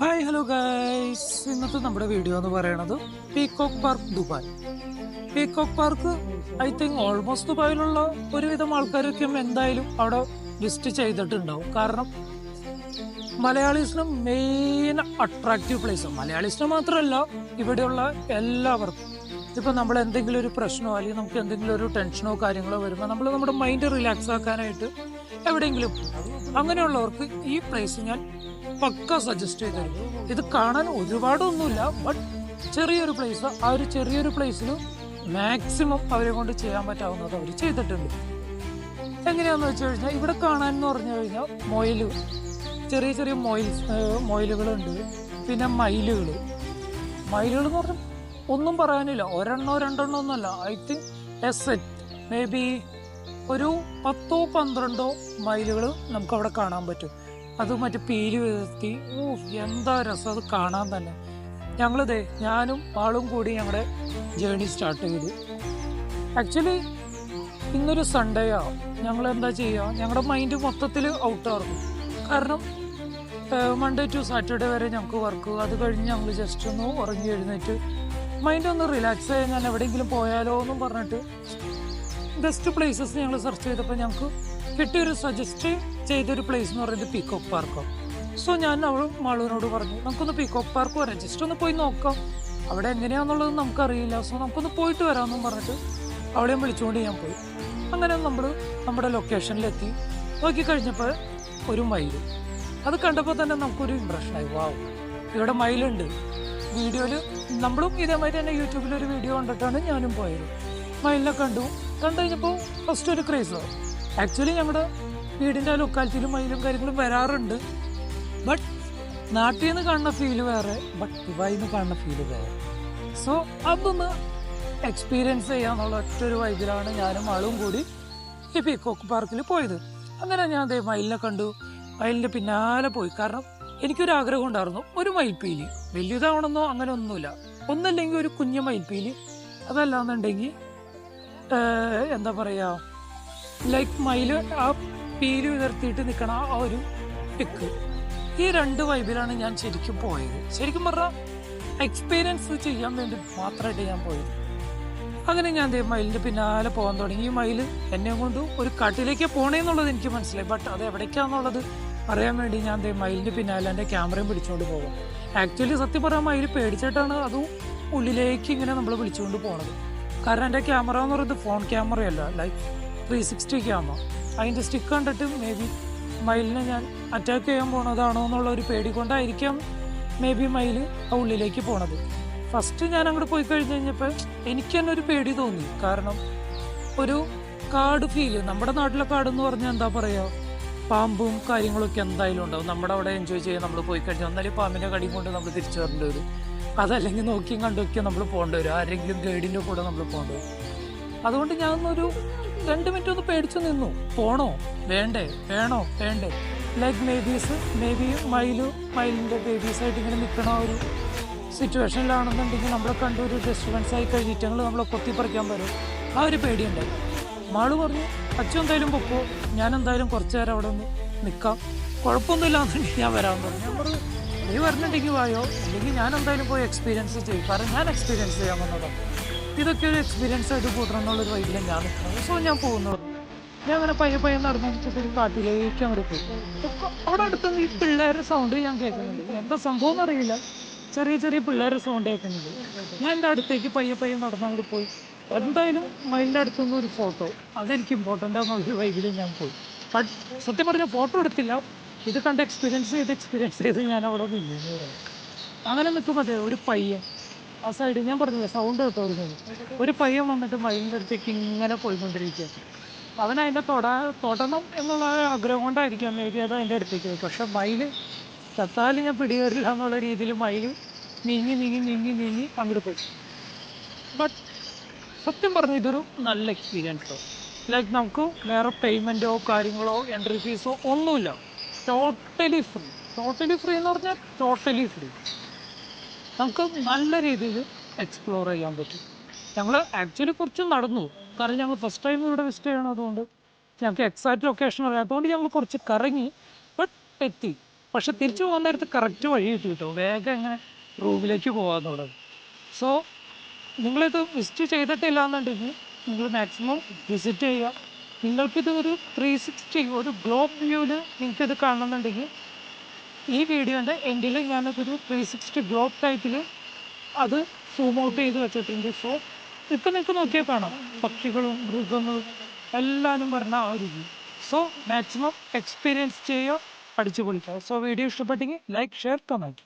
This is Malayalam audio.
ഹായ് ഹലോ ഗൈസ്, ഇന്നത്തെ നമ്മുടെ വീഡിയോ എന്ന് പറയുന്നത് peacock park Dubai. Peacock park I think almost ദുബായിലുള്ള ഒരുവിധം ആൾക്കാരൊക്കെ എന്തായാലും അവിടെ വിസിറ്റ് ചെയ്തിട്ടുണ്ടാവും. കാരണം മലയാളീസിന് മെയിൻ അട്രാക്റ്റീവ് പ്ലേസ്, മലയാളീസിന് മാത്രമല്ല ഇവിടെയുള്ള എല്ലാവർക്കും. ഇപ്പം നമ്മൾ എന്തെങ്കിലും ഒരു പ്രശ്നമോ അല്ലെങ്കിൽ നമുക്ക് എന്തെങ്കിലും ഒരു ടെൻഷനോ കാര്യങ്ങളോ വരുമ്പോൾ നമ്മൾ നമ്മുടെ മൈൻഡ് റിലാക്സ് ആക്കാനായിട്ട് എവിടെയെങ്കിലും അങ്ങനെയുള്ളവർക്ക് ഈ പ്ലേസ് ഞാൻ പക്ക സജസ്റ്റ് ചെയ്ത് തരും. ഇത് കാണാൻ ഒരുപാടൊന്നുമില്ല, ബട്ട് ചെറിയൊരു പ്ലേസ്. ആ ഒരു ചെറിയൊരു പ്ലേസിൽ മാക്സിമം അവരെ കൊണ്ട് ചെയ്യാൻ പറ്റാവുന്നത് അവർ ചെയ്തിട്ടുണ്ട്. എങ്ങനെയാന്ന് വെച്ച് കഴിഞ്ഞാൽ ഇവിടെ കാണാൻ എന്ന് പറഞ്ഞു കഴിഞ്ഞാൽ ചെറിയ ചെറിയ മൊയിലുകളുണ്ട്. പിന്നെ മയിലുകൾ എന്ന് പറഞ്ഞാൽ ഒന്നും പറയാനില്ല, ഒരെണ്ണോ രണ്ടെണ്ണോ ഒന്നുമല്ല. I think A set may be ഒരു 10-12 മയിലുകൾ നമുക്ക് അവിടെ കാണാൻ പറ്റും. അത് മറ്റേ പീലി വിതർത്തി, എന്താ രസം അത് കാണാൻ തന്നെ. ഞാനും ആളും കൂടി ഞങ്ങളുടെ ജേണി സ്റ്റാർട്ട് ചെയ്തു. ആക്ച്വലി ഇന്നൊരു സൺഡേയാ. ഞങ്ങൾ എന്താ ചെയ്യുക, ഞങ്ങളുടെ മൈൻഡ് മൊത്തത്തിൽ ഔട്ടായിരുന്നു. കാരണം മൺഡേ ടു സാറ്റർഡേ വരെ ഞങ്ങൾക്ക് വർക്ക്, അത് കഴിഞ്ഞ് ഞങ്ങൾ ജസ്റ്റ് ഒന്ന് ഉറങ്ങി എഴുന്നേറ്റ് മൈൻഡ് ഒന്ന് റിലാക്സ് ചെയ്യാൻ ഞാൻ എവിടെയെങ്കിലും പോയാലോ എന്നും പറഞ്ഞിട്ട് ബെസ്റ്റ് പ്ലേസസ് ഞങ്ങൾ സെർച്ച് ചെയ്തപ്പോൾ ഞങ്ങൾക്ക് കിട്ടിയൊരു സജസ്റ്റ് ചെയ്തൊരു പ്ലേസ് എന്ന് പറയുന്നത് പീകോക്ക് പാർക്കാണ്. സോ ഞാൻ മാളുവിനോട് പറഞ്ഞു, നമുക്കൊന്ന് പീകോക്ക് പാർക്ക് വരാം, ജസ്റ്റ് ഒന്ന് പോയി നോക്കാം, അവിടെ എങ്ങനെയാണെന്നുള്ളത് നമുക്കറിയില്ല, സോ നമുക്കൊന്ന് പോയിട്ട് വരാമെന്നും പറഞ്ഞിട്ട് അവിടെയും വിളിച്ചുകൊണ്ട് ഞാൻ പോയി. അങ്ങനെ നമ്മൾ നമ്മുടെ ലൊക്കേഷനിലെത്തി. നോക്കിക്കഴിഞ്ഞപ്പോൾ ഒരു മയിൽ, അത് കണ്ടപ്പോൾ തന്നെ നമുക്കൊരു ഇമ്പ്രഷനായി. വാവ്, ഇവിടെ മയിലുണ്ട്. വീഡിയോയിൽ നമ്മളും ഇതേമാതിരി തന്നെ യൂട്യൂബിലൊരു വീഡിയോ കണ്ടിട്ടാണ് ഞാനും പോയത്. മയിലിനെ കണ്ടു കഴിഞ്ഞപ്പോൾ ഫസ്റ്റ് ഒരു ക്രേസ്. ആക്ച്വലി ഞങ്ങളുടെ വീടിൻ്റെ ലൊക്കാലിറ്റിയിൽ മയിലും കാര്യങ്ങളും വരാറുണ്ട്, ബട്ട് നാട്ടിൽ നിന്ന് കാണുന്ന ഫീല് വേറെ, ബട്ട് ദുബായിൽ നിന്ന് കാണുന്ന ഫീല് വേറെ. സോ അതൊന്ന് എക്സ്പീരിയൻസ് ചെയ്യാന്നുള്ള ഒറ്റൊരു വൈബിലാണ് ഞാനും ആളും കൂടി ഈ പീകോക്ക് പാർക്കിൽ പോയത്. അങ്ങനെ ഞാൻ മയിലിനെ കണ്ടു, മയിലിൻ്റെ പിന്നാലെ പോയി. കാരണം എനിക്കൊരു ആഗ്രഹം ഉണ്ടായിരുന്നു, ഒരു മയിൽപ്പീലി, വലിയതാവണമെന്നോ അങ്ങനെ ഒന്നുമില്ല, ഒന്നല്ലെങ്കിൽ ഒരു കുഞ്ഞു മയിൽപ്പീലി, അതല്ലാന്നുണ്ടെങ്കിൽ എന്താ പറയുക, ലൈക്ക് മയില് ആ പീലി ഉയർത്തിയിട്ട് നിൽക്കണ ആ ഒരു പിക്ക്. ഈ രണ്ട് വൈബിലാണ് ഞാൻ ശരിക്കും പോയത്. ശരിക്കും പറഞ്ഞാൽ എക്സ്പീരിയൻസ് ചെയ്യാൻ വേണ്ടി മാത്രമായിട്ട് ഞാൻ പോയത്. അങ്ങനെ ഞാൻ മയിലിൻ്റെ പിന്നാലെ പോകാൻ തുടങ്ങി. ഈ മയിൽ എന്നെ കൊണ്ട് ഒരു കാട്ടിലേക്ക് പോകണേന്നുള്ളത് എനിക്ക് മനസ്സിലായി, ബട്ട് അത് എവിടേക്കാന്നുള്ളത് അറിയാൻ വേണ്ടി ഞാൻ മയിലിൻ്റെ പിന്നാലെ എൻ്റെ ക്യാമറയും പിടിച്ചുകൊണ്ട് പോകും. ആക്ച്വലി സത്യം പറയാൻ മയിൽ പേടിച്ചിട്ടാണ് അതും ഉള്ളിലേക്ക് ഇങ്ങനെ നമ്മൾ വിളിച്ചുകൊണ്ട് പോണത്. കാരണം എൻ്റെ ക്യാമറ എന്ന് പറയുന്നത് ഫോൺ ക്യാമറയല്ല, ലൈക്ക് 360 ക്യാമറ. അതിൻ്റെ സ്റ്റിക്ക് കണ്ടിട്ട് മേ ബി മയിലിനെ ഞാൻ അറ്റാക്ക് ചെയ്യാൻ പോണതാണോ എന്നുള്ള ഒരു പേടി കൊണ്ടായിരിക്കാം മേ ബി മയിൽ ആ ഉള്ളിലേക്ക് പോണത്. ഫസ്റ്റ് ഞാൻ അങ്ങോട്ട് പോയി കഴിഞ്ഞപ്പോൾ എനിക്ക് തന്നെ ഒരു പേടി തോന്നി. കാരണം ഒരു കാട് ഫീല്, നമ്മുടെ നാട്ടിലെ കാടെന്ന് പറഞ്ഞാൽ എന്താ പറയുക, പാമ്പും കാര്യങ്ങളൊക്കെ എന്തായാലും ഉണ്ടാവും. നമ്മുടെ അവിടെ എൻജോയ് ചെയ്യാൻ നമ്മൾ പോയി കഴിഞ്ഞാൽ എന്നാലും പാമ്പിൻ്റെ കടിയും കൊണ്ട് നമ്മൾ തിരിച്ചു വരേണ്ടി വരും, അതല്ലെങ്കിൽ നോക്കിയും കണ്ടൊക്കെ നമ്മൾ പോകേണ്ടി വരും, ആരെങ്കിലും ഗൈഡിൻ്റെ കൂടെ നമ്മൾ പോകേണ്ടി വരും. അതുകൊണ്ട് ഞാൻ ഒരു 2 മിനിറ്റ് ഒന്ന് പേടിച്ചു നിന്നു, പോണോ വേണ്ടേ, ലൈക്ക് മേ ബി മയിലിൻ്റെ ബേബീസായിട്ട് ഇങ്ങനെ നിൽക്കണ ഒരു സിറ്റുവേഷനിലാണെന്നുണ്ടെങ്കിൽ നമ്മളെ കണ്ട് ഒരു ഡിസ്റ്റർബൻസ് ആയി കഴിഞ്ഞിട്ട് നമ്മളെ കൊത്തിപ്പറിക്കാൻ വരും, ആ ഒരു പേടിയുണ്ടായി. മാള് പറഞ്ഞു, അച്ഛൻ എന്തായാലും പൊക്കോ, ഞാൻ എന്തായാലും കുറച്ച് നേരം അവിടെ ഒന്ന് നിൽക്കാം, കുഴപ്പമൊന്നുമില്ല എന്നുണ്ടെങ്കിൽ ഞാൻ വരാമെന്ന് പറഞ്ഞു. ഞാൻ പറഞ്ഞു, നീ വരുന്നുണ്ടെങ്കിൽ വായോ, അല്ലെങ്കിൽ ഞാൻ എന്തായാലും പോയി എക്സ്പീരിയൻസ് ചെയ്യും, കാരണം ഞാൻ എക്സ്പീരിയൻസ് ചെയ്യാൻ വന്നതാണ്, ഇതൊക്കെ ഒരു എക്സ്പീരിയൻസ് ആയിട്ട് കൂട്ടണം എന്നുള്ളൊരു വൈകിലാണ് ഞാൻ നിൽക്കുന്നത്. സോ ഞാൻ പോകുന്നത്, ഞാൻ അങ്ങനെ പയ്യെ നടന്നിട്ട് കാട്ടിലേക്ക് അങ്ങോട്ട് പോയി. അവിടെ അടുത്തുനിന്ന് ഈ പിള്ളേരുടെ സൗണ്ട് ഞാൻ കേൾക്കുന്നുണ്ട്, എന്താ സംഭവം എന്നറിയില്ല, ചെറിയ പിള്ളേരുടെ സൗണ്ട് കേൾക്കുന്നുണ്ട്. ഞാൻ എൻ്റെ അടുത്തേക്ക് പയ്യെ നടന്നങ്ങോട്ട് പോയി. എന്തായാലും മൈലിൻ്റെ അടുത്തുനിന്ന് ഒരു ഫോട്ടോ, അതെനിക്ക് ഇമ്പോർട്ടൻ്റ് ആണെന്നൊരു വൈകിൽ ഞാൻ പോയി. ബട്ട് സത്യം പറഞ്ഞാൽ ഫോട്ടോ എടുത്തില്ല, ഇത് കണ്ട് എക്സ്പീരിയൻസ് ചെയ്ത് ഞാൻ അവിടെ നിന്നു. അങ്ങനെ നിൽക്കുമ്പോൾ ഒരു പയ്യൻ ആ സൈഡ്, ഞാൻ പറഞ്ഞില്ല സൗണ്ട് കേട്ടോരുന്നത്, ഒരു പയ്യൻ വന്നിട്ട് മയിലിൻ്റെ അടുത്തേക്ക് ഇങ്ങനെ പോയിക്കൊണ്ടിരിക്കുക. അവൻ അതിൻ്റെ തൊടണം എന്നുള്ള ആഗ്രഹം കൊണ്ടായിരിക്കാം മേ ബി അത് അതിൻ്റെ അടുത്തേക്ക് പോയി. പക്ഷെ മയിൽ ചത്താലും ഞാൻ പിടികേറില്ല എന്നുള്ള രീതിയിൽ മയിൽ നീങ്ങി അങ്ങോട്ട് പോയി. ബട്ട് സത്യം പറഞ്ഞ ഇതൊരു നല്ല എക്സ്പീരിയൻസോ, ലൈക്ക് നമുക്ക് വേറെ പേയ്മെൻറ്റോ കാര്യങ്ങളോ എൻട്രി ഫീസോ ഒന്നുമില്ല, ടോട്ടലി ഫ്രീ എന്ന് പറഞ്ഞാൽ ടോട്ടലി ഫ്രീ. നമുക്ക് നല്ല രീതിയിൽ എക്സ്പ്ലോർ ചെയ്യാൻ പറ്റും. ഞങ്ങൾ ആക്ച്വലി കുറച്ച് നടന്നു, കാരണം ഞങ്ങൾ ഫസ്റ്റ് ടൈം ഇവിടെ വിസിറ്റ് ചെയ്യണം, അതുകൊണ്ട് ഞങ്ങൾക്ക് എക്സാക്റ്റ് ലൊക്കേഷൻ അറിയാത്തതുകൊണ്ട് ഞങ്ങൾ കുറച്ച് കറങ്ങി, ബട്ട് എത്തി. പക്ഷെ തിരിച്ചു പോകാൻ നേരത്ത് കറക്റ്റ് വഴി കിട്ടി കേട്ടോ, വേഗം ഇങ്ങനെ റൂമിലേക്ക് പോകാന്നുള്ളത്. സോ നിങ്ങളിത് വിസിറ്റ് ചെയ്തിട്ടില്ല എന്നുണ്ടെങ്കിൽ നിങ്ങൾ മാക്സിമം വിസിറ്റ് ചെയ്യുക. നിങ്ങൾക്കിത് ഒരു 360 ഒരു ഗ്ലോബ് വ്യൂവിൽ നിങ്ങൾക്കിത് കാണണമെന്നുണ്ടെങ്കിൽ ഈ വീഡിയോൻ്റെ എൻഡിൽ ഞാനതൊരു 360 ഗ്ലോബ് ടൈപ്പിൽ അത് സൂം ഔട്ട് ചെയ്ത് വെച്ചിട്ടുണ്ട്. സോ ഇപ്പം നിങ്ങൾക്ക് നോക്കിയാൽ കാണാം പക്ഷികളും മൃഗങ്ങളും എല്ലാവരും പറഞ്ഞ ആ ഒരു വ്യൂ. സോ മാക്സിമം എക്സ്പീരിയൻസ് ചെയ്യുക, അടിച്ചു പൊളിക്കുക. സോ വീഡിയോ ഇഷ്ടപ്പെട്ടെങ്കിൽ ലൈക്ക്, ഷെയർ, കമൻറ്റ്.